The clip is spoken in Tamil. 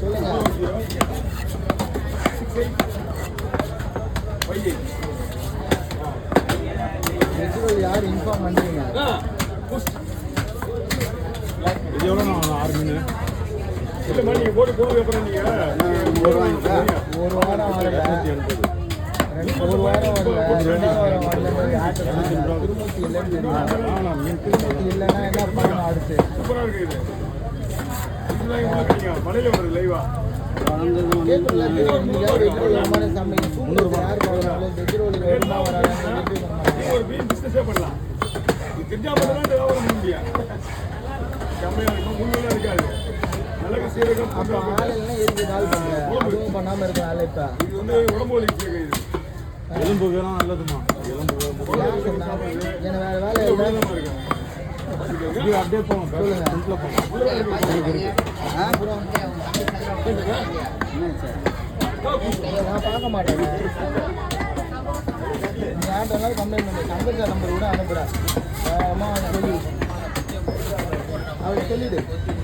சொல்லுங்க. வெஜிடபிள் யார் இன்ஃபார்ம் பண்ணுறீங்க? இது எவ்வளோ நான் 6 மீன் இல்லைம்மா நீங்கள் போட்டு போனதுக்கு அப்புறம் நீங்கள் ஒரு வாரம் வரல, ஒரு வாரம் வரல, 2ஆவது வாரம் வரல. திருமூர்த்தி இல்லைன்னு தெரியும். திருமூர்த்தி இல்லைன்னா என்ன பண்ணணும் அடுத்து? சூப்பராக இருக்குது இது மலையில் வருது லைவா கேட்கல. வெஜிடபிள் வருமான சமையல் சூப்பர். யார் பார்க்குறாங்களோ வெஜிடபிள் வருமா வராது ஒரு மீன் பிஸ்னஸே பண்ணலாம். இது தெரிஞ்சால் மட்டும் தான் வியாபாரம் பண்ண முடியும். கம்மியாக இருக்கும், முன்னெல்லாம் இருக்காது. மிளகு சீரகம் அப்போ ஆளுலாம் எதுக்கு கால் பண்ணுறேன்? அதுவும் பண்ணாமல் இருக்க ஆள். இப்போ இது வந்து உடம்பு வலிக்கு இது எலும்புகெல்லாம் நல்லதுமா. எலும்பு என்ன வேறு வேலை இல்லை. இருக்கும். இது அப்படியே போகும். சொல்லுங்க. சிம்பிளாக போகும். அப்புறம் நான் பார்க்க மாட்டேன். நீ யார்கிட்ட கம்ப்ளைண்ட் பண்ணு. சங்கர் நம்பர் கூட அனுப்புகிறேன். சொல்லி அவருக்கு சொல்லிவிடு.